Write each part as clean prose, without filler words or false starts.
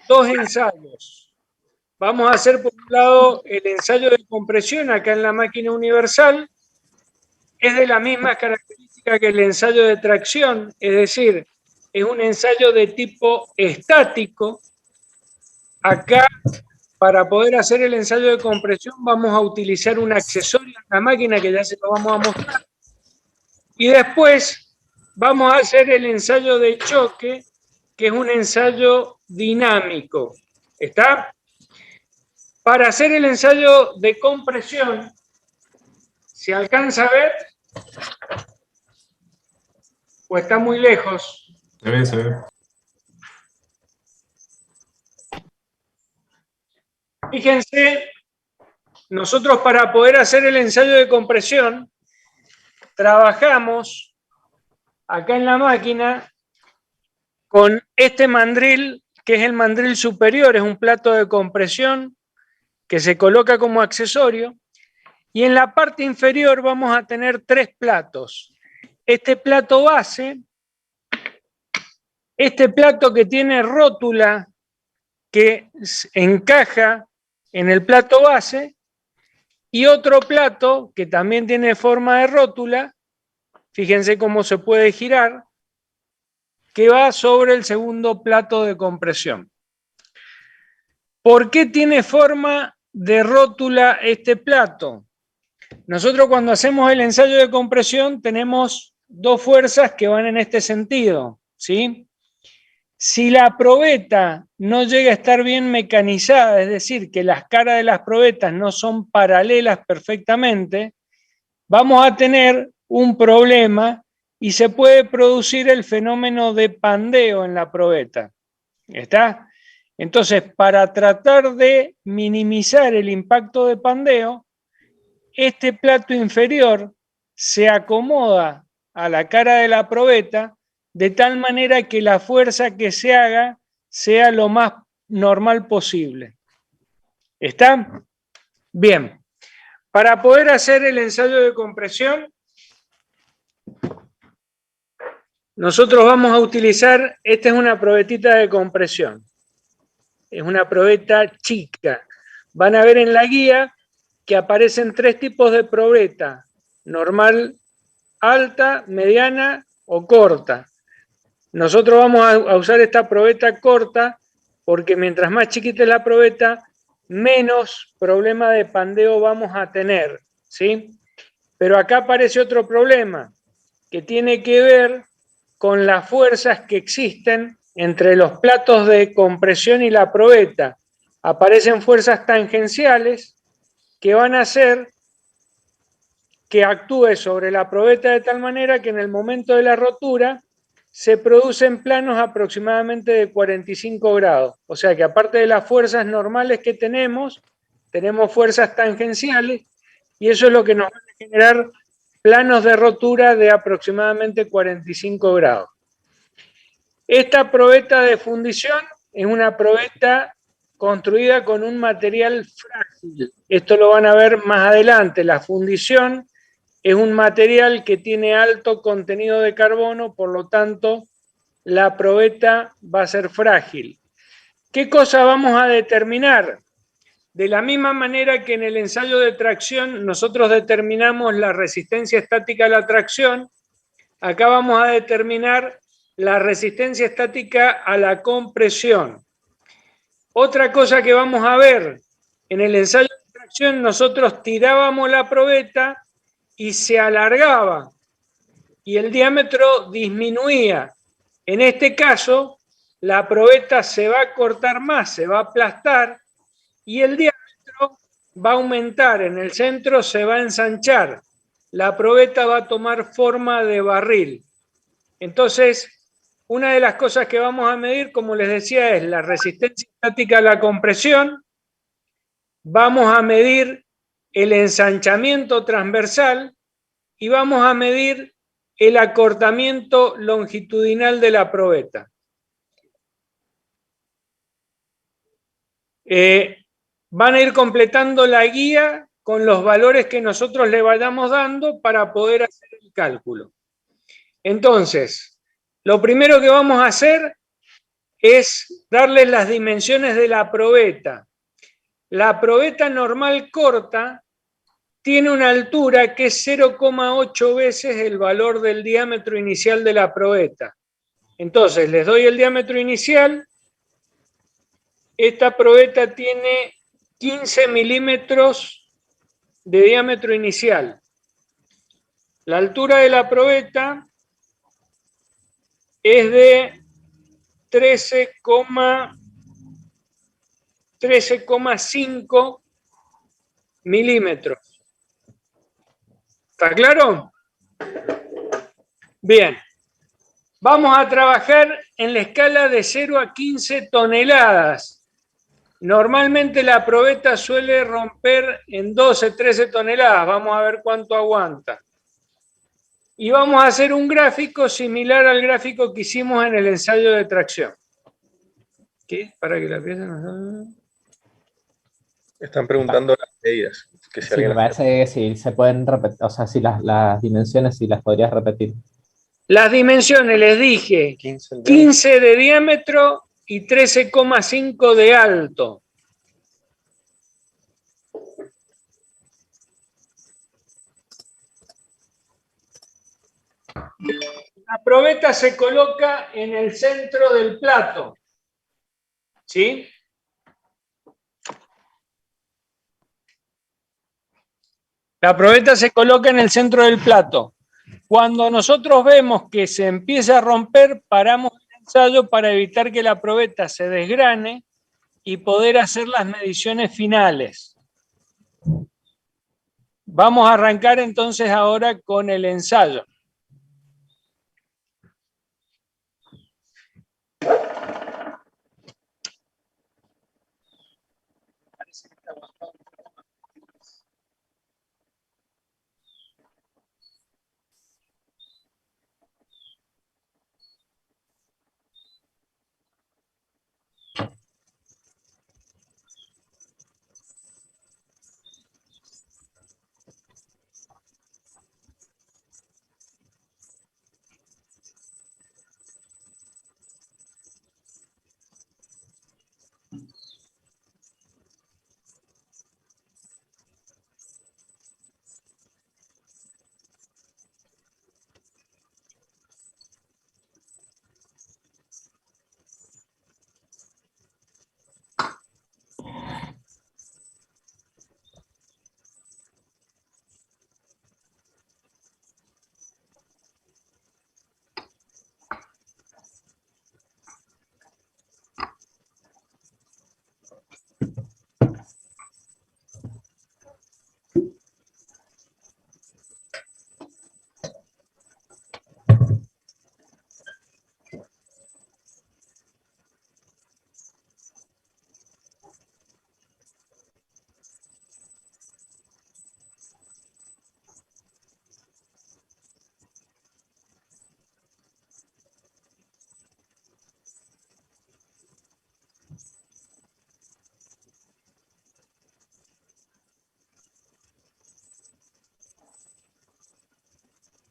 dos ensayos. Vamos a hacer por un lado el ensayo de compresión acá en la máquina universal. Es de la misma característica que el ensayo de tracción, es decir, es un ensayo de tipo estático. Acá, para poder hacer el ensayo de compresión, vamos a utilizar un accesorio en la máquina que ya se lo vamos a mostrar. Y después vamos a hacer el ensayo de choque, que es un ensayo dinámico. ¿Está? Para hacer el ensayo de compresión, ¿se alcanza a ver? ¿O está muy lejos? Se ve, se ve. Fíjense, nosotros para poder hacer el ensayo de compresión, trabajamos acá en la máquina con este mandril, que es el mandril superior, es un plato de compresión que se coloca como accesorio, y en la parte inferior vamos a tener tres platos. Este plato base, este plato que tiene rótula que encaja en el plato base, y otro plato que también tiene forma de rótula, fíjense cómo se puede girar, que va sobre el segundo plato de compresión. ¿Por qué tiene forma de rótula este plato? Nosotros cuando hacemos el ensayo de compresión tenemos dos fuerzas que van en este sentido, ¿sí? Si la probeta no llega a estar bien mecanizada, es decir, que las caras de las probetas no son paralelas perfectamente, vamos a tener un problema y se puede producir el fenómeno de pandeo en la probeta. ¿Está? Entonces, para tratar de minimizar el impacto de pandeo, este plato inferior se acomoda a la cara de la probeta de tal manera que la fuerza que se haga sea lo más normal posible. ¿Está? Bien. Para poder hacer el ensayo de compresión, nosotros vamos a utilizar, esta es una probetita de compresión. Es una probeta chica. Van a ver en la guía que aparecen tres tipos de probeta: normal, alta, mediana o corta. Nosotros vamos a usar esta probeta corta porque mientras más chiquita es la probeta, menos problema de pandeo vamos a tener, ¿sí? Pero acá aparece otro problema que tiene que ver con las fuerzas que existen entre los platos de compresión y la probeta. Aparecen fuerzas tangenciales que van a hacer que actúe sobre la probeta de tal manera que en el momento de la rotura se producen planos aproximadamente de 45 grados. O sea que aparte de las fuerzas normales que tenemos fuerzas tangenciales y eso es lo que nos va a generar planos de rotura de aproximadamente 45 grados. Esta probeta de fundición es una probeta construida con un material frágil. Esto lo van a ver más adelante. La fundición es un material que tiene alto contenido de carbono, por lo tanto, la probeta va a ser frágil. ¿Qué cosa vamos a determinar? De la misma manera que en el ensayo de tracción nosotros determinamos la resistencia estática a la tracción, acá vamos a determinar la resistencia estática a la compresión. Otra cosa que vamos a ver, en el ensayo de tracción nosotros tirábamos la probeta y se alargaba y el diámetro disminuía. En este caso, la probeta se va a cortar más, se va a aplastar y el diámetro va a aumentar. En el centro se va a ensanchar. La probeta va a tomar forma de barril. Entonces, una de las cosas que vamos a medir, como les decía, es la resistencia estática a la compresión. Vamos a medir el ensanchamiento transversal y vamos a medir el acortamiento longitudinal de la probeta. Van a ir completando la guía con los valores que nosotros le vayamos dando para poder hacer el cálculo. Entonces, lo primero que vamos a hacer es darles las dimensiones de la probeta. La probeta normal corta tiene una altura que es 0,8 veces el valor del diámetro inicial de la probeta. Entonces, les doy el diámetro inicial. Esta probeta tiene 15 milímetros de diámetro inicial. La altura de la probeta es de 13,5 milímetros. ¿Está claro? Bien. Vamos a trabajar en la escala de 0 a 15 toneladas. Normalmente la probeta suele romper en 12, 13 toneladas. Vamos a ver cuánto aguanta. Y vamos a hacer un gráfico similar al gráfico que hicimos en el ensayo de tracción. ¿Qué? Para que la pieza no... Están preguntando las medidas. Que si Sí, me parece que sí, se pueden repetir, o sea, si las dimensiones, si las podrías repetir. Las dimensiones, les dije, 15 de diámetro y 13,5 de alto. La probeta se coloca en el centro del plato. ¿Sí? La probeta se coloca en el centro del plato. Cuando nosotros vemos que se empieza a romper, paramos el ensayo para evitar que la probeta se desgrane y poder hacer las mediciones finales. Vamos a arrancar entonces ahora con el ensayo.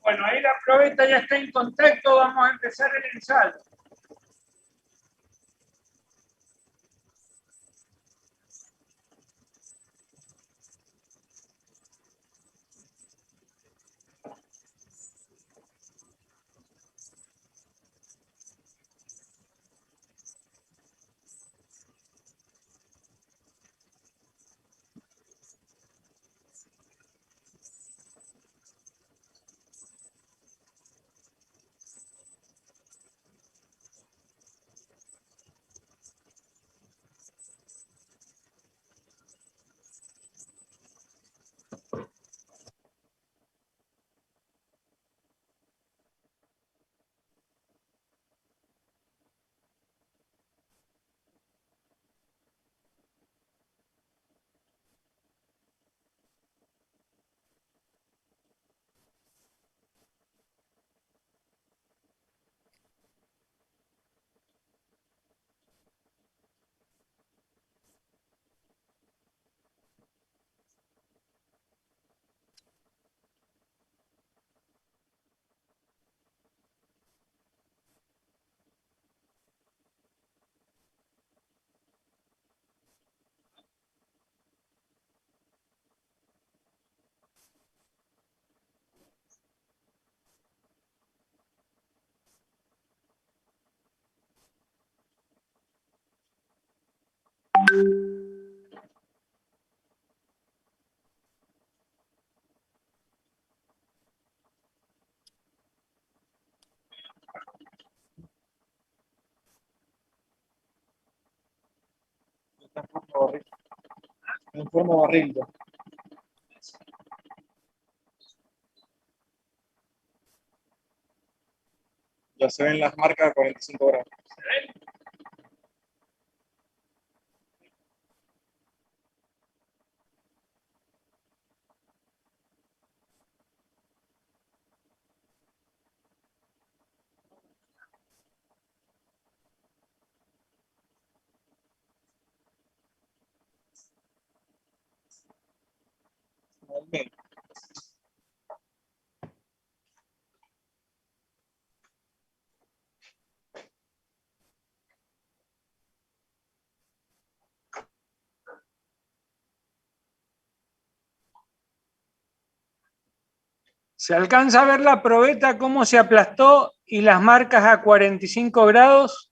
Bueno, ahí la probeta ya está en contacto, vamos a empezar el ensayo. En forma barril. Ya se ven las marcas a 45 grados. ¿Se alcanza a ver la probeta cómo se aplastó y las marcas a 45 grados?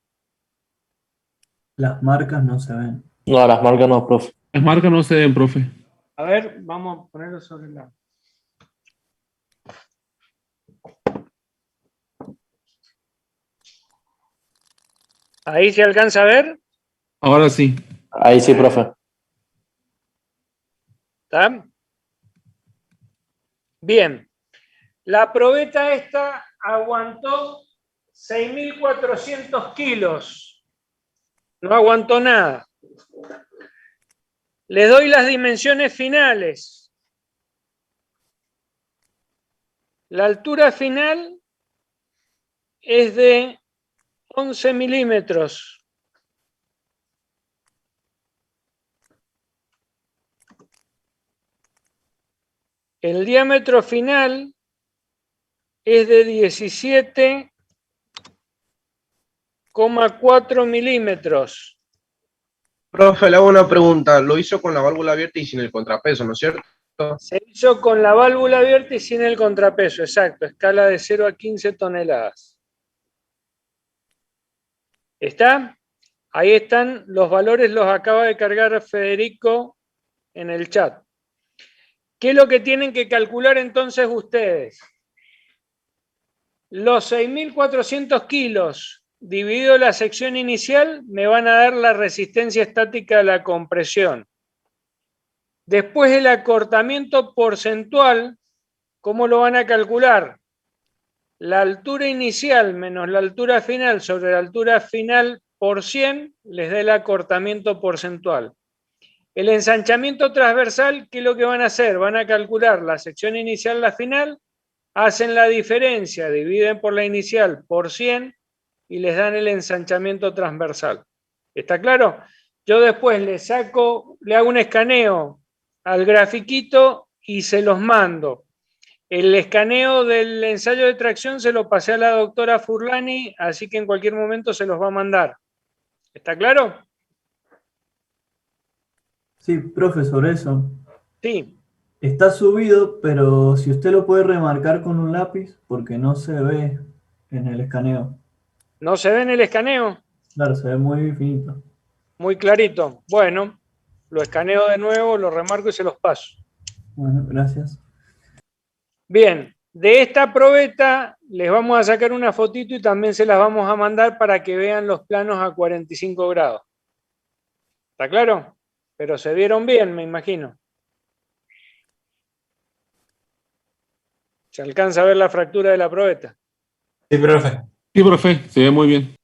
Las marcas no se ven. No, las marcas no, profe. Las marcas no se ven, profe. A ver, vamos a ponerlo sobre la... ¿Ahí se alcanza a ver? Ahora sí. Ahí sí, profe. ¿Está? Bien. La probeta esta aguantó 6.400 kilos. No aguantó nada. Les doy las dimensiones finales. La altura final es de 11 milímetros. El diámetro final es de 17,4 milímetros. Profe, le hago una pregunta. Lo hizo con la válvula abierta y sin el contrapeso, ¿no es cierto? Se hizo con la válvula abierta y sin el contrapeso, exacto, escala de 0 a 15 toneladas. ¿Está? Ahí están los valores, los acaba de cargar Federico en el chat. ¿Qué es lo que tienen que calcular entonces ustedes? Los 6.400 kilos dividido la sección inicial me van a dar la resistencia estática a la compresión. Después el acortamiento porcentual, ¿cómo lo van a calcular? La altura inicial menos la altura final sobre la altura final por 100 les da el acortamiento porcentual. El ensanchamiento transversal, ¿qué es lo que van a hacer? Van a calcular la sección inicial, la final, hacen la diferencia, dividen por la inicial por 100 y les dan el ensanchamiento transversal. ¿Está claro? Yo después le hago un escaneo al grafiquito y se los mando. El escaneo del ensayo de tracción se lo pasé a la doctora Furlani, así que en cualquier momento se los va a mandar. ¿Está claro? Sí, profe, sobre eso. Sí. Está subido, pero si usted lo puede remarcar con un lápiz, porque no se ve en el escaneo. ¿No se ve en el escaneo? Claro, se ve muy finito. Muy clarito. Bueno, lo escaneo de nuevo, lo remarco y se los paso. Bueno, gracias. Bien, de esta probeta les vamos a sacar una fotito y también se las vamos a mandar para que vean los planos a 45 grados. ¿Está claro? Pero se vieron bien, me imagino. ¿Se alcanza a ver la fractura de la probeta? Sí, profe. Sí, profe, se ve muy bien.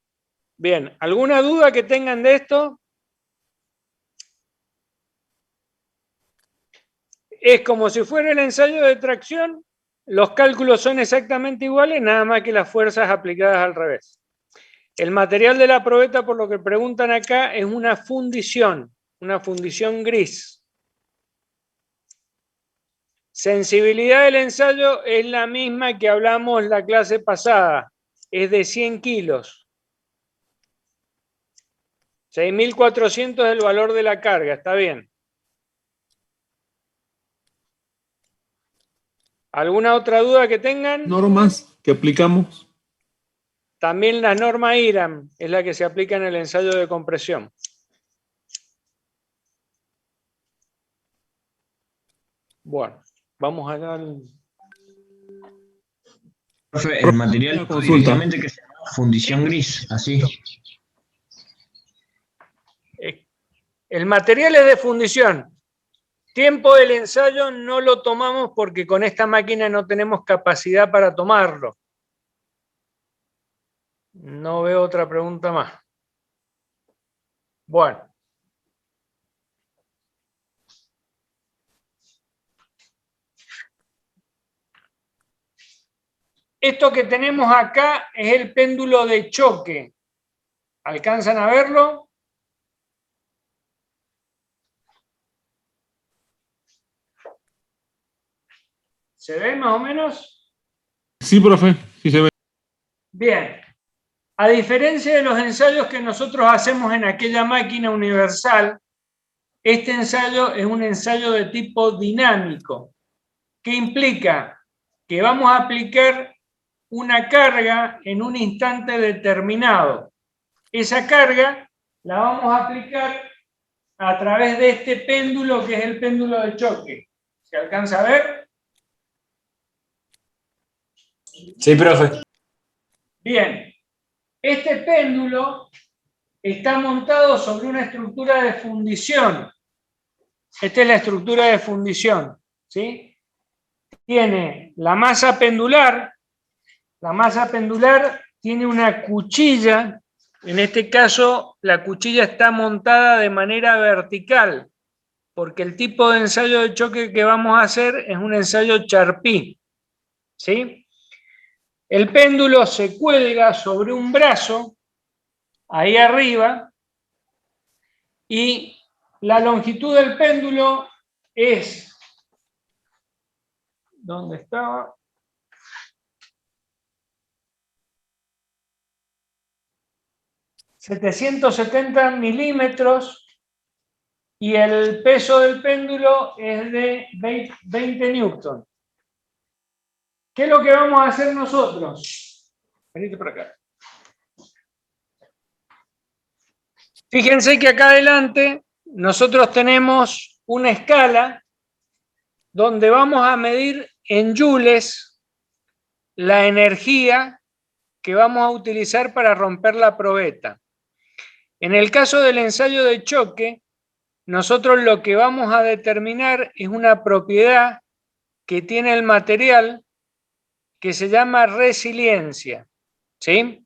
Bien, ¿alguna duda que tengan de esto? Es como si fuera el ensayo de tracción, los cálculos son exactamente iguales, nada más que las fuerzas aplicadas al revés. El material de la probeta, por lo que preguntan acá, es una fundición gris. Sensibilidad del ensayo es la misma que hablamos la clase pasada, es de 100 kilos. 6.400 es el valor de la carga, está bien. ¿Alguna otra duda que tengan? Normas que aplicamos. También la norma IRAM es la que se aplica en el ensayo de compresión. Bueno, vamos allá al... Profe, el material Consulta. directamente que se llama fundición gris, así. El material es de fundición. Tiempo del ensayo no lo tomamos porque con esta máquina no tenemos capacidad para tomarlo. No veo otra pregunta más. Bueno. Esto que tenemos acá es el péndulo de choque. ¿Alcanzan a verlo? ¿Se ve más o menos? Sí, profe, sí se ve. Bien. A diferencia de los ensayos que nosotros hacemos en aquella máquina universal, este ensayo es un ensayo de tipo dinámico. ¿Qué implica? Que vamos a aplicar una carga en un instante determinado. Esa carga la vamos a aplicar a través de este péndulo que es el péndulo de choque. ¿Se alcanza a ver? Sí, profe. Bien. Este péndulo está montado sobre una estructura de fundición. Esta es la estructura de fundición, ¿sí? Tiene la masa pendular. La masa pendular tiene una cuchilla. En este caso, la cuchilla está montada de manera vertical, porque el tipo de ensayo de choque que vamos a hacer es un ensayo Charpy, ¿sí? El péndulo se cuelga sobre un brazo, ahí arriba, y la longitud del péndulo es... ¿Dónde estaba? ...770 milímetros, y el peso del péndulo es de 20 newton. ¿Qué es lo que vamos a hacer nosotros? Venite por acá. Fíjense que acá adelante nosotros tenemos una escala donde vamos a medir en joules la energía que vamos a utilizar para romper la probeta. En el caso del ensayo de choque, nosotros lo que vamos a determinar es una propiedad que tiene el material que se llama resiliencia, ¿sí?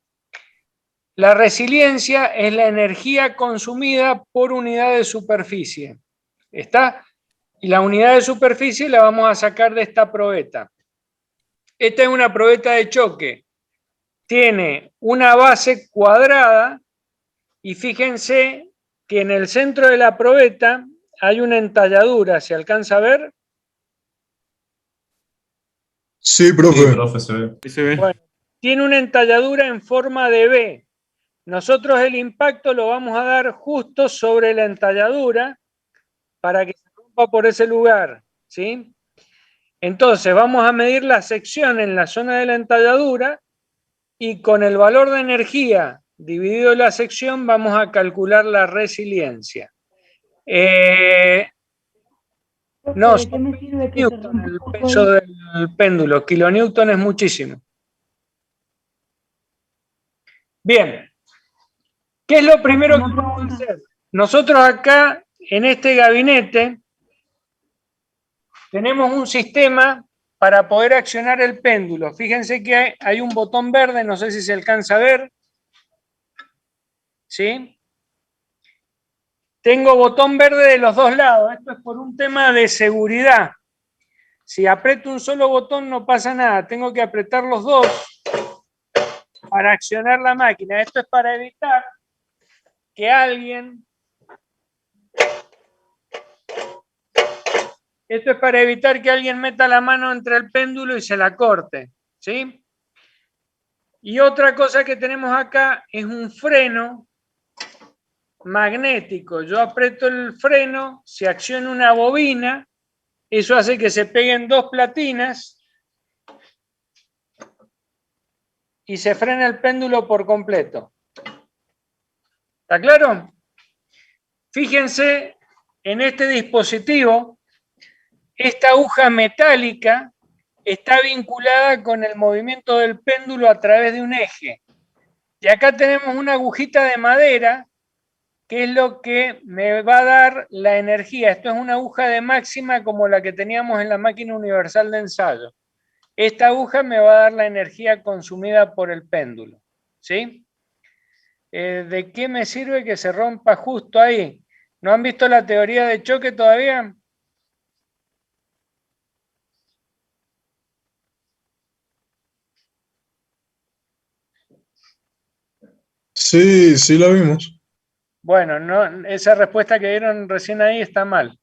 La resiliencia es la energía consumida por unidad de superficie. ¿Está? Y la unidad de superficie la vamos a sacar de esta probeta. Esta es una probeta de choque. Tiene una base cuadrada y fíjense que en el centro de la probeta hay una entalladura. ¿Se alcanza a ver? Sí, profe. Sí, profe, se ve. Ahí se ve. Bueno, tiene una entalladura en forma de V. Nosotros el impacto lo vamos a dar justo sobre la entalladura para que se rompa por ese lugar, ¿sí? Entonces vamos a medir la sección en la zona de la entalladura y con el valor de energía dividido la sección vamos a calcular la resiliencia. No, ¿De qué me sirve que se Newton, rompa el un poco peso del péndulo, kilonewton es muchísimo. Bien, ¿qué es lo primero que vamos a hacer? Nosotros acá, en este gabinete, tenemos un sistema para poder accionar el péndulo. Fíjense que hay un botón verde, no sé si se alcanza a ver. ¿Sí? Tengo botón verde de los dos lados. Esto es por un tema de seguridad. Si aprieto un solo botón no pasa nada. Tengo que apretar los dos para accionar la máquina. Esto es para evitar que alguien... Esto es para evitar que alguien meta la mano entre el péndulo y se la corte, ¿sí? Y otra cosa que tenemos acá es un freno magnético. Yo aprieto el freno, se acciona una bobina, eso hace que se peguen dos platinas y se frena el péndulo por completo. ¿Está claro? Fíjense en este dispositivo. esta aguja metálica está vinculada con el movimiento del péndulo a través de un eje. Y acá tenemos una agujita de madera, que es lo que me va a dar la energía. Esto es una aguja de máxima como la que teníamos en la máquina universal de ensayo. Esta aguja me va a dar la energía consumida por el péndulo. ¿Sí? ¿De qué me sirve que se rompa justo ahí? ¿No han visto la teoría de choque todavía? Sí, sí la vimos. Bueno, no, esa respuesta que dieron recién ahí está mal.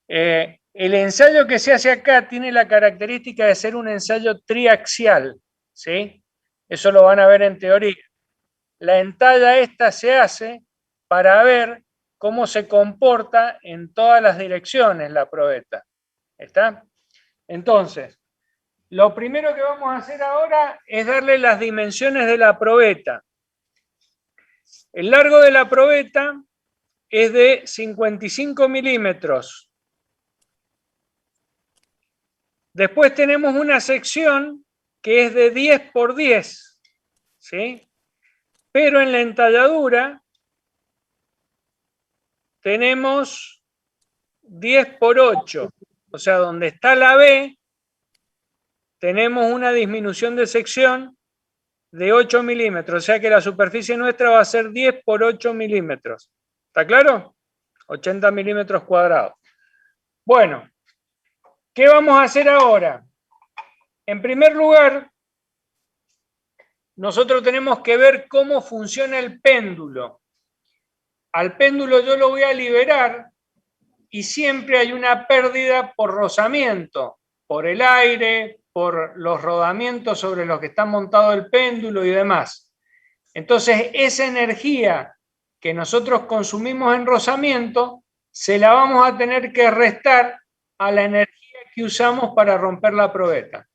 El ensayo que se hace acá tiene la característica de ser un ensayo triaxial, ¿sí? Eso lo van a ver en teoría. La entalla esta se hace para ver cómo se comporta en todas las direcciones la probeta. ¿Está? Entonces, lo primero que vamos a hacer ahora es darle las dimensiones de la probeta. El largo de la probeta es de 55 milímetros. Después tenemos una sección que es de 10 por 10, ¿sí? Pero en la entalladura tenemos 10 por 8. O sea, donde está la B, tenemos una disminución de sección de 8 milímetros. O sea que la superficie nuestra va a ser 10 por 8 milímetros. ¿Está claro? 80 milímetros cuadrados. Bueno, ¿qué vamos a hacer ahora? En primer lugar, nosotros tenemos que ver cómo funciona el péndulo. Al péndulo yo lo voy a liberar y siempre hay una pérdida por rozamiento, por el aire, por los rodamientos sobre los que está montado el péndulo y demás. Entonces, esa energía que nosotros consumimos en rozamiento, se la vamos a tener que restar a la energía que usamos para romper la probeta.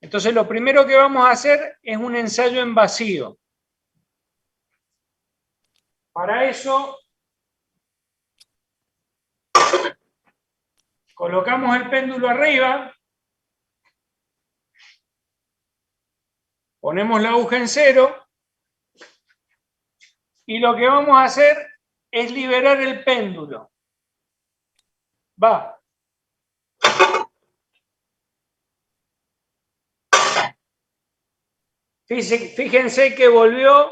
Entonces, lo primero que vamos a hacer es un ensayo en vacío. Para eso, colocamos el péndulo arriba, ponemos la aguja en 0 y lo que vamos a hacer es liberar el péndulo. Va. Fíjense que volvió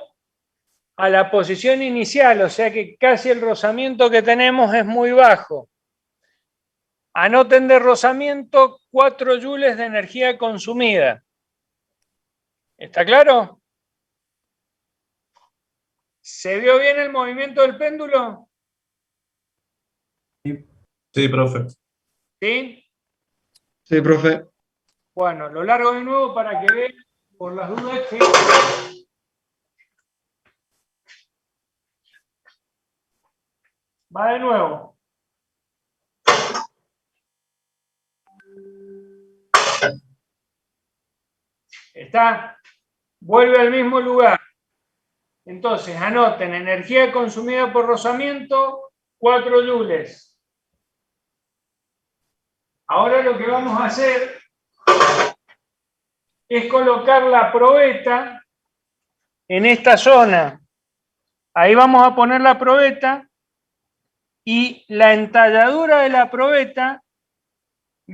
a la posición inicial, o sea que casi el rozamiento que tenemos es muy bajo. Anoten de rozamiento 4 joules de energía consumida. ¿Está claro? ¿Se vio bien el movimiento del péndulo? Sí, profe. ¿Sí? Sí, profe. Bueno, lo largo de nuevo para que vean por las dudas que... Va de nuevo. Está. Vuelve al mismo lugar. Entonces, anoten, energía consumida por rozamiento, 4 joules. Ahora lo que vamos a hacer es colocar la probeta en esta zona. Ahí vamos a poner la probeta y la entalladura de la probeta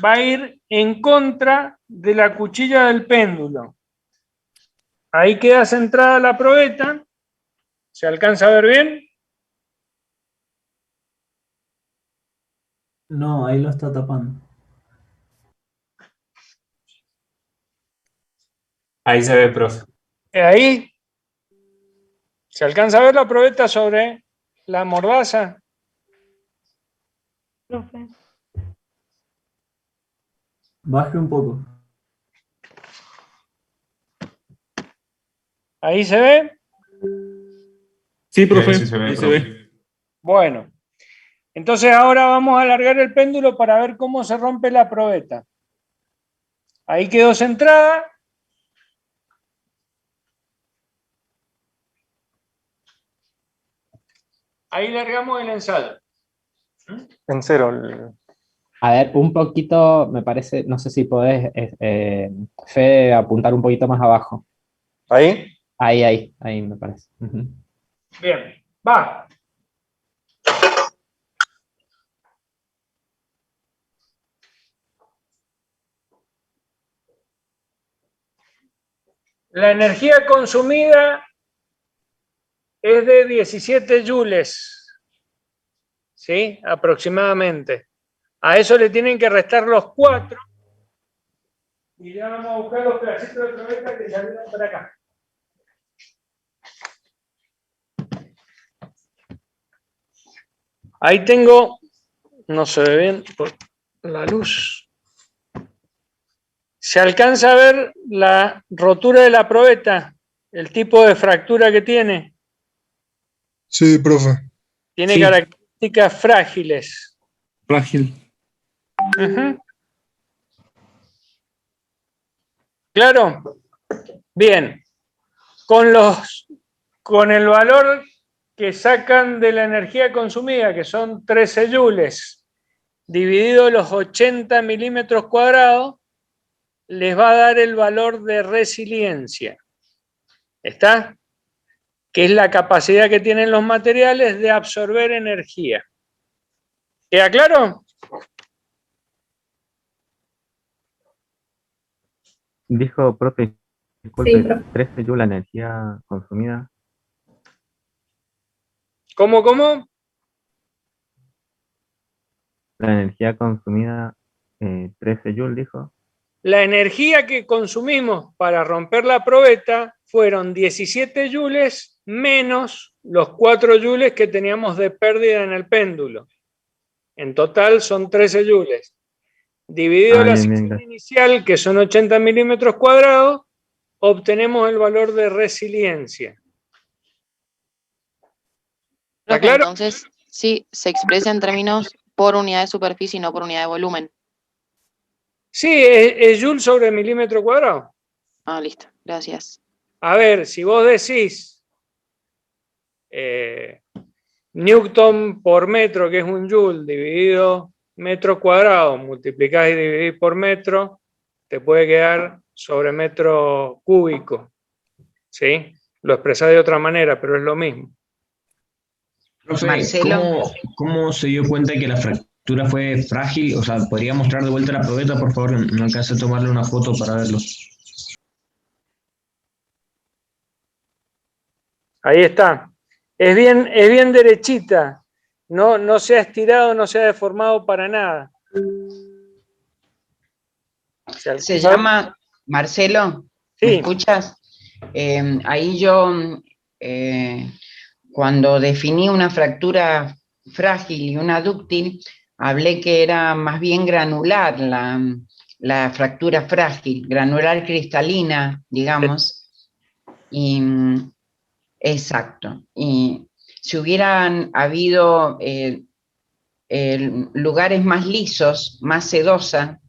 va a ir en contra de la cuchilla del péndulo. Ahí queda centrada la probeta. ¿Se alcanza a ver bien? No, ahí lo está tapando. Ahí se ve, profe. Ahí. ¿Se alcanza a ver la probeta sobre la mordaza? Profe. Baje un poco. ¿Ahí se ve? Sí, profe. Sí, se ve, Ahí se profe. ve. Bueno. Entonces ahora vamos a alargar el péndulo para ver cómo se rompe la probeta. Ahí quedó centrada. Ahí largamos el ensayo. En 0. A ver, un poquito, me parece, no sé si podés, Fede, apuntar un poquito más abajo. ¿Ahí? Ahí me parece. Ujú. Bien, va. La energía consumida es de 17 joules, ¿sí? Aproximadamente. A eso le tienen que restar los 4. Y ya vamos a buscar los pedacitos de probeta que salieron por acá. Ahí tengo, no se ve bien por la luz. ¿Se alcanza a ver la rotura de la probeta? El tipo de fractura que tiene. Sí, profe. Tiene Sí. características frágiles. Frágil. Ujú. ¿Claro? Bien. Con el valor que sacan de la energía consumida, que son 13 joules, dividido los 80 milímetros cuadrados, les va a dar el valor de resiliencia. ¿Está? Que es la capacidad que tienen los materiales de absorber energía. ¿Queda claro? Dijo, profe, disculpe, Sí, profe. 13 joules la energía consumida. ¿Cómo? La energía consumida, 13 joules, dijo. La energía que consumimos para romper la probeta fueron 17 joules menos los 4 joules que teníamos de pérdida en el péndulo. En total son 13 joules. Dividido la Bien, sección gracias. inicial, que son 80 milímetros cuadrados, obtenemos el valor de resiliencia. ¿Está Profe, claro? entonces, sí, se expresa en términos por unidad de superficie y no por unidad de volumen. Sí, es joule sobre milímetro cuadrado. Ah, listo, gracias. A ver, si vos decís Newton por metro, que es un joule, dividido metro cuadrado, multiplicás y dividís por metro, te puede quedar sobre metro cúbico. ¿Sí? Lo expresás de otra manera, pero es lo mismo. Profe, Marcelo. ¿cómo se dio cuenta que la fractura fue frágil? O sea, ¿podría mostrar de vuelta la probeta, por favor? No alcancé a tomarle una foto para verlo. Ahí está. Es bien derechita. No se ha estirado, no se ha deformado para nada. Se llama, Marcelo, ¿me Sí. escuchas? Ahí yo, cuando definí una fractura frágil y una dúctil, hablé que era más bien granular la fractura frágil, granular cristalina, digamos. Y, exacto. Y si hubieran habido lugares más lisos, más sedosa,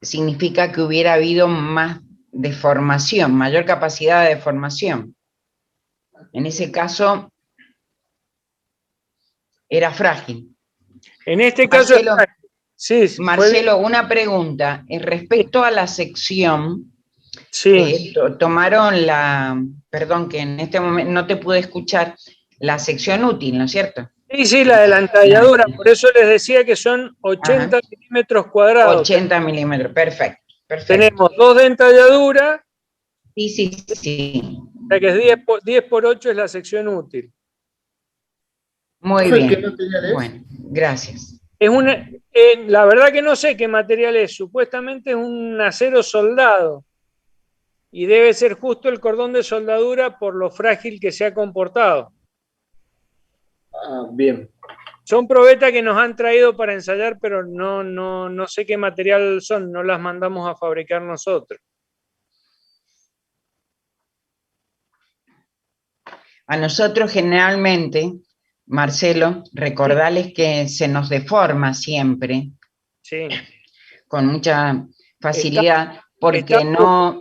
significa que hubiera habido más deformación, mayor capacidad de deformación. En ese caso, era frágil. En este caso, Marcelo, sí, Marcelo, una pregunta. Respecto a la sección, sí. tomaron perdón, que en este momento no te pude escuchar, la sección útil, ¿no es cierto? Sí, la de la entalladura, por eso les decía que son 80 milímetros cuadrados. 80 milímetros, perfecto. Tenemos 2 de entalladura. Sí. O sea que es 10 por 8 es la sección útil. Muy bien. Bueno, gracias. Es la verdad que no sé qué material es. Supuestamente es un acero soldado. Y debe ser justo el cordón de soldadura por lo frágil que se ha comportado. Bien. Son probetas que nos han traído para ensayar, pero no sé qué material son. No las mandamos a fabricar nosotros. A nosotros generalmente, Marcelo, recordarles que se nos deforma siempre, sí, con mucha facilidad, porque no...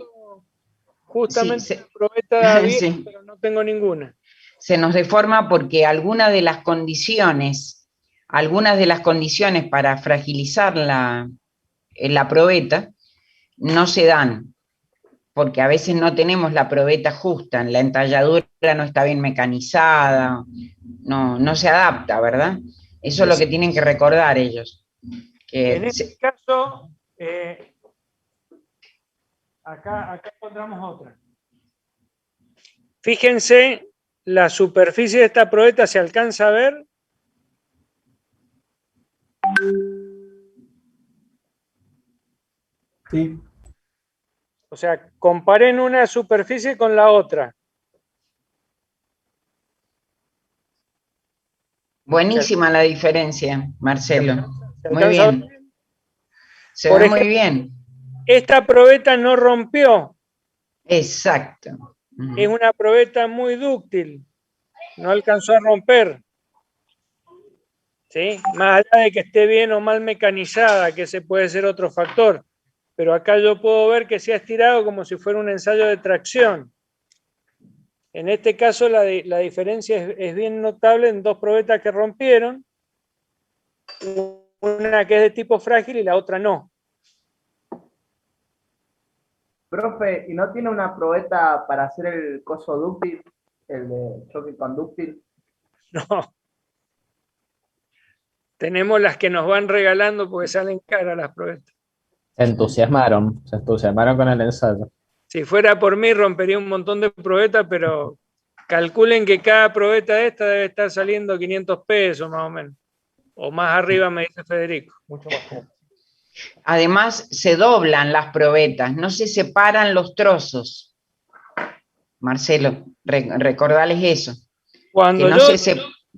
Justamente probeta bien, sí. pero no tengo ninguna. Se nos deforma porque alguna de las condiciones algunas de las condiciones para fragilizar la probeta no se dan, porque a veces no tenemos la probeta justa, la entalladura no está bien mecanizada, no se adapta, ¿verdad? Eso es lo que tienen que recordar ellos. En este caso, acá encontramos otra. Fíjense, la superficie de esta probeta se alcanza a ver. Sí. O sea, comparen una superficie con la otra. Buenísima la diferencia, Marcelo. ¿Se Muy alcanza a ver? bien. Se Por ve muy ejemplo, bien. esta probeta no rompió. Exacto. Es una probeta muy dúctil. No alcanzó a romper. ¿Sí? Más allá de que esté bien o mal mecanizada, que ese puede ser otro factor. Pero acá yo puedo ver que se ha estirado como si fuera un ensayo de tracción. En este caso la diferencia es bien notable en dos probetas que rompieron. Una que es de tipo frágil y la otra no. Profe, ¿y no tiene una probeta para hacer el coso dúctil, el de choque condúctil? No. Tenemos las que nos van regalando porque salen caras las probetas. Se entusiasmaron con el ensayo. Si fuera por mí rompería un montón de probetas, pero calculen que cada probeta de esta debe estar saliendo 500 pesos más o menos. O más arriba, me dice Federico. Mucho más. Además, se doblan las probetas, no se separan los trozos. Marcelo, recordales eso. Cuando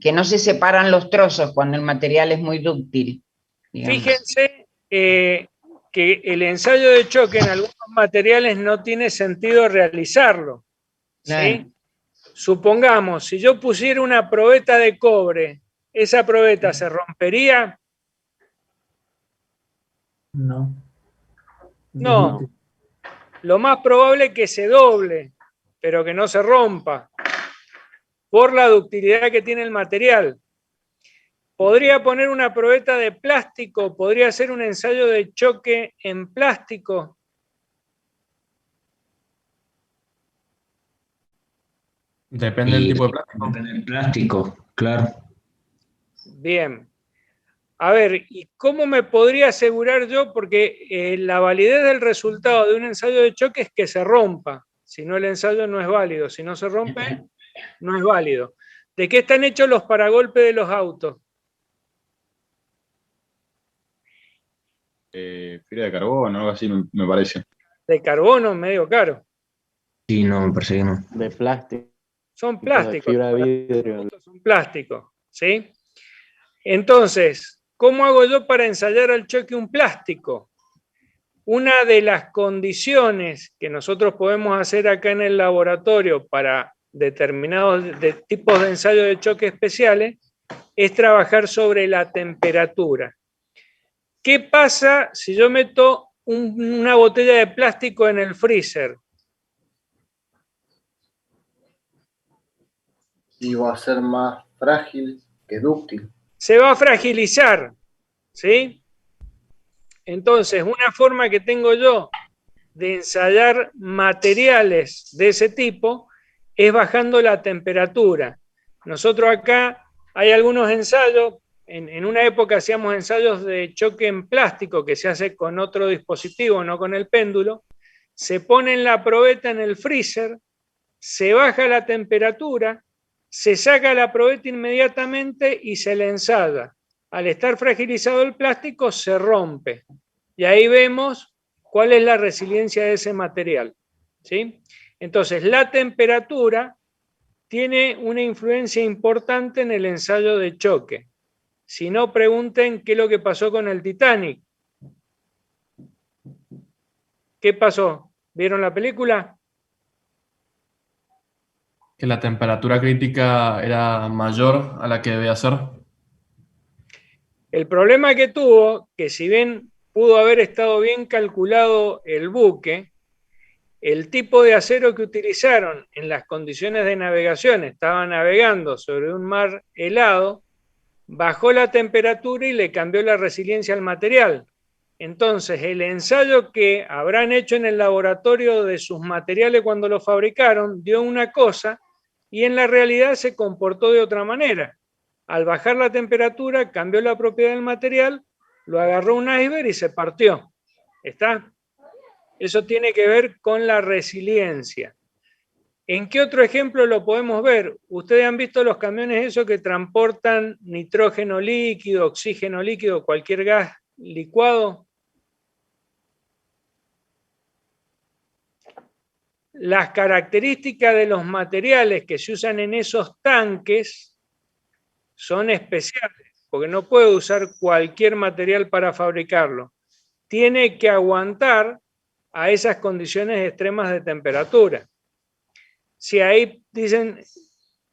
Que no se separan los trozos cuando el material es muy dúctil. Digamos. Fíjense que el ensayo de choque en algunos materiales no tiene sentido realizarlo. ¿Sí? Supongamos, si yo pusiera una probeta de cobre, ¿esa probeta se rompería? No. No. Lo más probable es que se doble, pero que no se rompa, por la ductilidad que tiene el material. Podría poner una probeta de plástico, podría hacer un ensayo de choque en plástico. Depende del tipo de plástico. Depende del plástico, claro. Bien. A ver, ¿y cómo me podría asegurar yo? Porque la validez del resultado de un ensayo de choque es que se rompa. Si no, el ensayo no es válido. Si no se rompe, no es válido. ¿De qué están hechos los paragolpes de los autos? Fibra de carbono, algo así me parece. De carbono, medio caro. Sí, no, me parece que no. De plástico. Son plásticos. De fibra de vidrio. Son plásticos, ¿sí? Entonces, ¿cómo hago yo para ensayar al choque un plástico? Una de las condiciones que nosotros podemos hacer acá en el laboratorio para determinados tipos de ensayos de choque especiales es trabajar sobre la temperatura. ¿Qué pasa si yo meto una botella de plástico en el freezer? Y va a ser más frágil que dúctil. Se va a fragilizar, ¿sí? Entonces, una forma que tengo yo de ensayar materiales de ese tipo es bajando la temperatura. Nosotros acá hay algunos ensayos, en una época hacíamos ensayos de choque en plástico que se hace con otro dispositivo, no con el péndulo, se pone la probeta en el freezer, se baja la temperatura, se saca la probeta inmediatamente y se le ensaya. Al estar fragilizado el plástico se rompe. Y ahí vemos cuál es la resiliencia de ese material, ¿sí? Entonces, la temperatura tiene una influencia importante en el ensayo de choque. Si no, pregunten qué es lo que pasó con el Titanic. ¿Qué pasó? ¿Vieron la película? Que la temperatura crítica era mayor a la que debía ser. El problema que tuvo, que si bien pudo haber estado bien calculado el buque, el tipo de acero que utilizaron en las condiciones de navegación, estaba navegando sobre un mar helado, bajó la temperatura y le cambió la resiliencia al material. Entonces, el ensayo que habrán hecho en el laboratorio de sus materiales cuando lo fabricaron dio una cosa y en la realidad se comportó de otra manera. Al bajar la temperatura, cambió la propiedad del material, lo agarró un iceberg y se partió. ¿Está? Eso tiene que ver con la resiliencia. ¿En qué otro ejemplo lo podemos ver? Ustedes han visto los camiones esos que transportan nitrógeno líquido, oxígeno líquido, cualquier gas licuado. Las características de los materiales que se usan en esos tanques son especiales, porque no puede usar cualquier material para fabricarlo. Tiene que aguantar a esas condiciones extremas de temperatura. Si ahí dicen,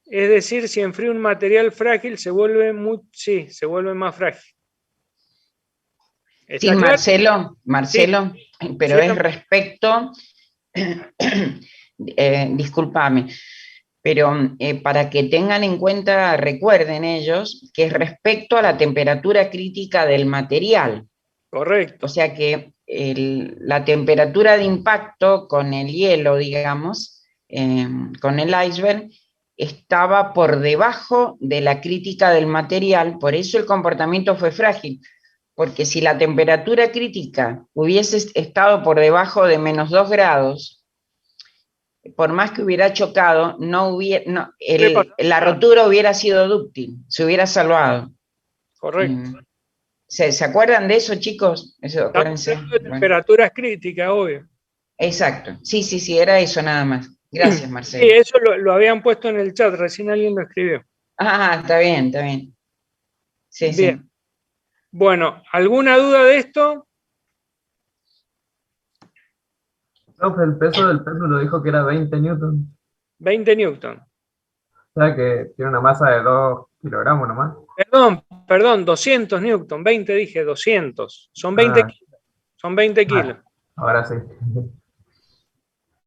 es decir, si enfría un material frágil, se vuelve más frágil. Sí, Marcelo, sí. Pero sí, es respecto, discúlpame, pero para que tengan en cuenta, recuerden ellos, que es respecto a la temperatura crítica del material. Correcto. O sea que la temperatura de impacto con el hielo, digamos, con el iceberg, estaba por debajo de la crítica del material, por eso el comportamiento fue frágil, porque si la temperatura crítica hubiese estado por debajo de -2 grados, por más que hubiera chocado, la rotura hubiera sido dúctil, se hubiera salvado. Correcto. ¿Se acuerdan de eso, chicos? Eso, acuérdense. De temperaturas críticas, obvio. Exacto, sí, era eso nada más. Gracias, Marcelo. Sí, eso lo habían puesto en el chat, recién alguien lo escribió. Ah, está bien. Sí, bien. Sí. Bueno, ¿alguna duda de esto? Profe, el peso del péndulo dijo que era 20 newtons. 20 newton. O sea que tiene una masa de 2 kilogramos nomás. Perdón, 200 newton, 20 dije, 200. Son 20 kilos. Son 20 kilos. Ahora sí.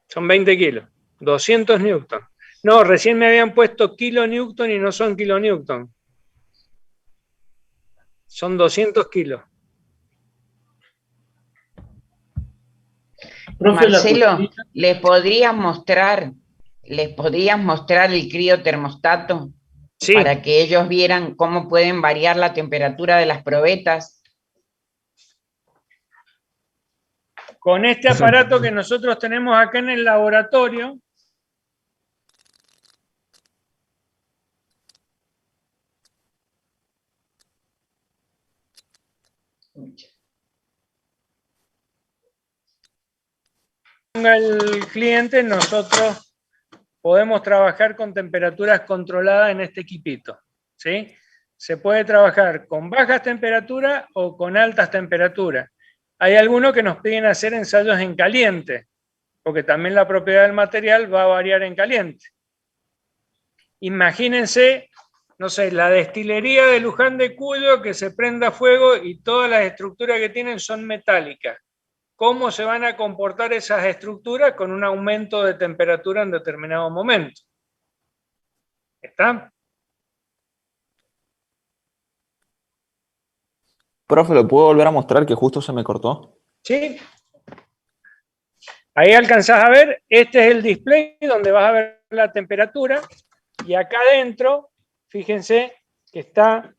Son 20 kilos. 200 newton. No, recién me habían puesto kilonewton y no son kilonewton. Son 200 kilos. Marcelo, ¿les podrías mostrar el criotermostato? Sí. Para que ellos vieran cómo pueden variar la temperatura de las probetas. Con este aparato que nosotros tenemos acá en el laboratorio, el cliente, nosotros podemos trabajar con temperaturas controladas en este equipito, ¿sí? Se puede trabajar con bajas temperaturas o con altas temperaturas. Hay algunos que nos piden hacer ensayos en caliente, porque también la propiedad del material va a variar en caliente. Imagínense, no sé, la destilería de Luján de Cuyo que se prenda fuego y todas las estructuras que tienen son metálicas. ¿Cómo se van a comportar esas estructuras con un aumento de temperatura en determinado momento? ¿Está? Profe, ¿lo puedo volver a mostrar que justo se me cortó? Sí. Ahí alcanzás a ver, este es el display donde vas a ver la temperatura y acá adentro, fíjense que está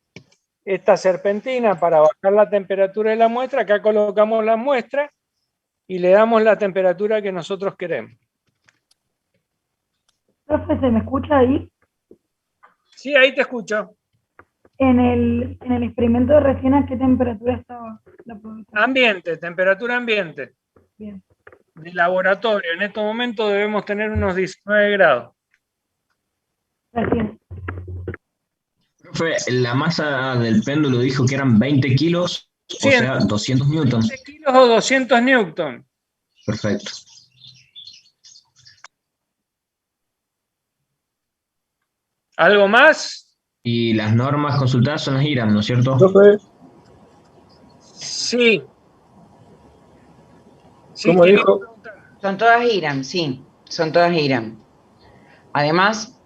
esta serpentina para bajar la temperatura de la muestra. Acá colocamos la muestra y le damos la temperatura que nosotros queremos. Profe, ¿se me escucha ahí? Sí, ahí te escucho. En el experimento de recién, ¿a qué temperatura estaba la probeta? Ambiente, temperatura ambiente. Bien. De laboratorio. En estos momentos debemos tener unos 19 grados. Gracias. Profe, la masa del péndulo dijo que eran 20 kilos. O sea, 200 newtons. 20 kilos o 200 newtons. Perfecto. ¿Algo más? Y las normas consultadas son las IRAM, ¿no es cierto? Sí. ¿Cómo dijo? Son todas IRAM, sí. Son todas IRAM. Además,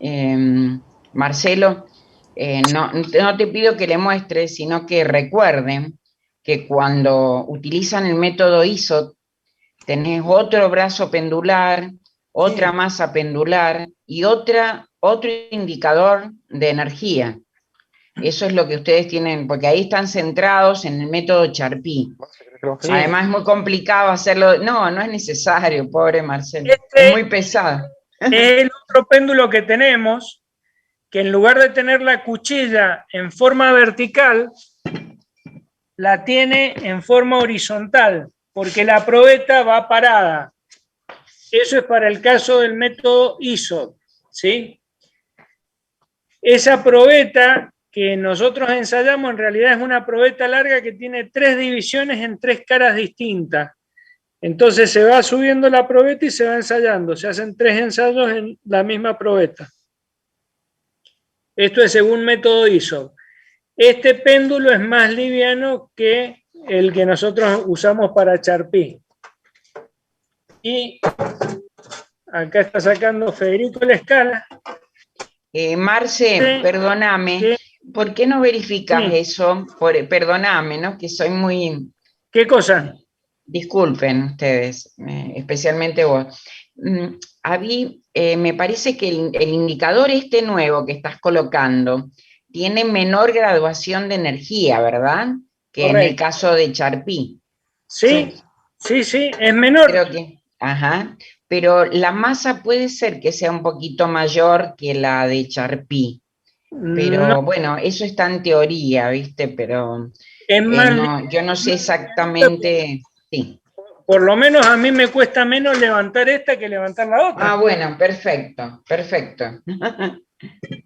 Marcelo, No te pido que le muestres, sino que recuerden que cuando utilizan el método ISO, tenés otro brazo pendular, otra masa pendular y otro indicador de energía. Eso es lo que ustedes tienen, porque ahí están centrados en el método Charpy. Además es muy complicado hacerlo. No es necesario, pobre Marcelo. Es muy pesado. Es el otro péndulo que tenemos, que en lugar de tener la cuchilla en forma vertical, la tiene en forma horizontal, porque la probeta va parada. Eso es para el caso del método ISO, ¿sí? Esa probeta que nosotros ensayamos en realidad es una probeta larga que tiene 3 divisiones en 3 caras distintas. Entonces se va subiendo la probeta y se va ensayando. Se hacen 3 ensayos en la misma probeta. Esto es según método ISO. Este péndulo es más liviano que el que nosotros usamos para Charpy. Y acá está sacando Federico la escala. Marce, perdóname, ¿por qué no verificas eso? Perdóname, ¿no? Que soy muy... ¿Qué cosa? Disculpen ustedes, especialmente vos. Me parece que el indicador este nuevo que estás colocando tiene menor graduación de energía, ¿verdad? Que en el caso de Charpy. Sí, es menor. Creo que, pero la masa puede ser que sea un poquito mayor que la de Charpy. Pero bueno, eso está en teoría, ¿viste? Pero yo no sé exactamente. Sí. Por lo menos a mí me cuesta menos levantar esta que levantar la otra. Ah, bueno, perfecto.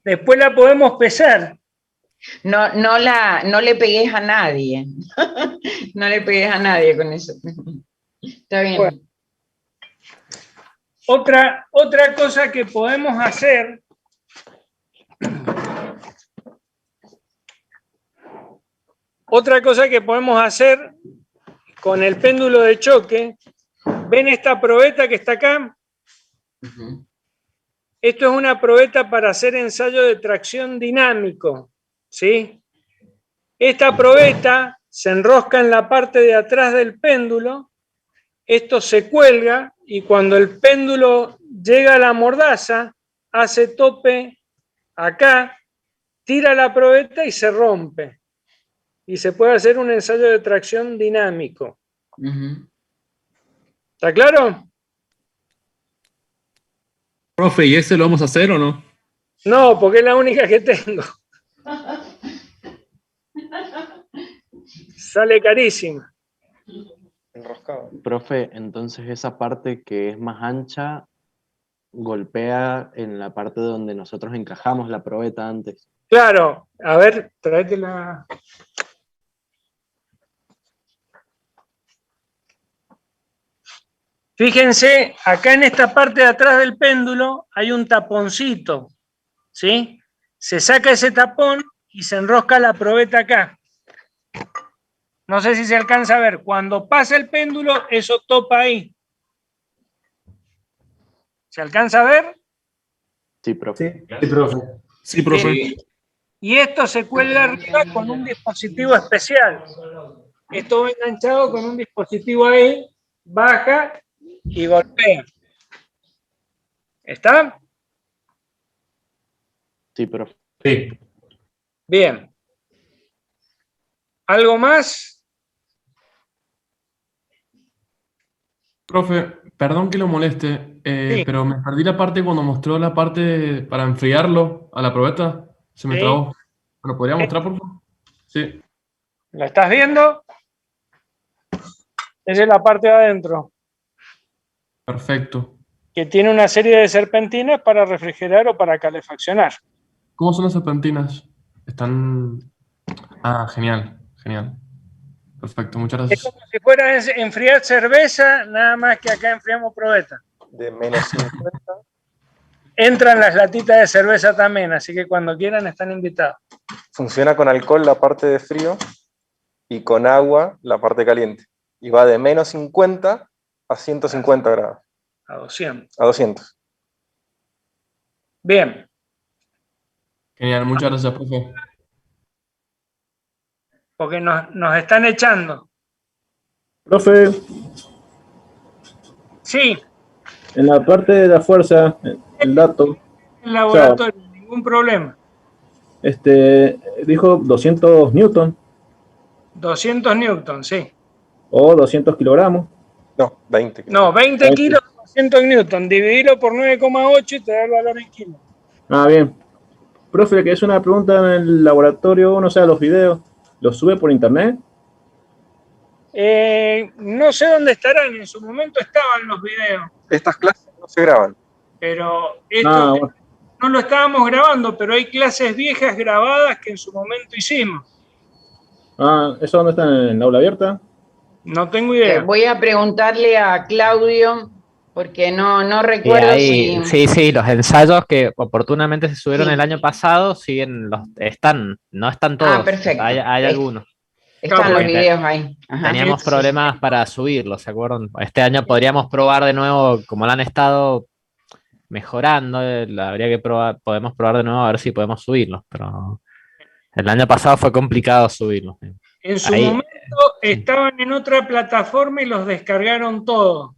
Después la podemos pesar. No le pegues a nadie. No le pegues a nadie con eso. Está bien. Bueno. Otra cosa que podemos hacer con el péndulo de choque, ¿ven esta probeta que está acá? Esto es una probeta para hacer ensayo de tracción dinámico, ¿sí? Esta probeta se enrosca en la parte de atrás del péndulo, esto se cuelga y cuando el péndulo llega a la mordaza, hace tope acá, tira la probeta y se rompe. Y se puede hacer un ensayo de tracción dinámico. ¿Está claro? Profe, ¿y ese lo vamos a hacer o no? No, porque es la única que tengo. Sale carísima. Enroscado. Profe, entonces esa parte que es más ancha golpea en la parte donde nosotros encajamos la probeta antes. Claro, a ver, tráete la... Fíjense, acá en esta parte de atrás del péndulo hay un taponcito, ¿sí? Se saca ese tapón y se enrosca la probeta acá. No sé si se alcanza a ver. Cuando pasa el péndulo, eso topa ahí. ¿Se alcanza a ver? Sí, profe. Sí, profe. Sí, profe. Y esto se cuelga arriba con un dispositivo especial. Esto va enganchado con un dispositivo ahí, baja y golpea. ¿Está? Sí, profe. Sí. Bien. ¿Algo más? Profe, perdón que lo moleste, pero me perdí la parte cuando mostró la parte para enfriarlo a la probeta. Se me trabó. ¿Me lo podría mostrar, por favor? Sí. ¿La estás viendo? Esa es la parte de adentro, Perfecto. que tiene una serie de serpentinas para refrigerar o para calefaccionar. ¿Cómo son las serpentinas? Están... Ah, genial, genial. Perfecto, muchas Es gracias. como si fuera a enfriar cerveza, nada más que acá enfriamos probeta. De menos 50. Entran las latitas de cerveza también, así que cuando quieran están invitados. Funciona con alcohol la parte de frío y con agua la parte caliente. Y va de menos 50 a 150 grados. A 200. A 200. Bien. Genial, muchas gracias, profe. porque nos están echando. Profe, Sí, en la parte de la fuerza, el dato, en el laboratorio, ningún problema. dijo 200 newton 200 newtons, sí. o 200 kilogramos. No, 20. No, 20 kilos, 200 newtons. Dividilo por 9,8 y te da el valor en kilos. Ah, bien. Profe, que es una pregunta en el laboratorio, uno sabe los videos, ¿los sube por internet? No sé dónde estarán, en su momento estaban los videos, Estas clases no se graban. pero esto Ah, bueno. no lo estábamos grabando, pero hay clases viejas grabadas que en su momento hicimos. Ah, ¿eso dónde está? ¿En el aula abierta? No tengo idea. Voy a preguntarle a Claudio, porque no recuerdo si... Sí, los ensayos que oportunamente se subieron Sí. el año pasado siguen, no están todos. perfecto. Hay Es- algunos. Están los Porque videos ahí. Ajá. Teníamos problemas para subirlos, ¿se acuerdan? Este año podríamos probar de nuevo, como lo han estado mejorando, habría que probar, podemos probar de nuevo a ver si podemos subirlos, pero el año pasado fue complicado subirlos. En su Ahí- momento estaban en otra plataforma y los descargaron todos.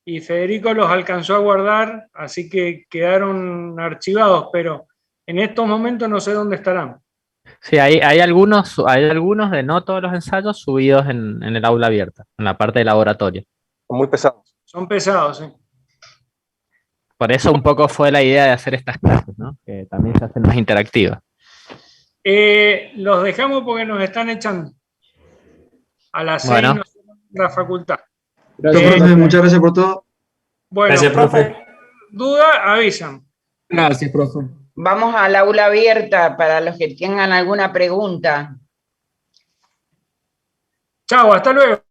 Y Federico los alcanzó a guardar, así que quedaron archivados, pero en estos momentos no sé dónde estarán. Sí, hay algunos de no todos los ensayos subidos en el aula abierta, en la parte de laboratorio. Son muy pesados. Son pesados, sí. Por eso un poco fue la idea de hacer estas clases, ¿no? Que también se hacen más interactivas. Los dejamos porque nos están echando. A las 6 Bueno. nos vemos en la facultad. Profe, muchas gracias por todo. Bueno, Gracias, profe. duda, avisan. Gracias, profe. Vamos al aula abierta para los que tengan alguna pregunta. Chao, hasta luego.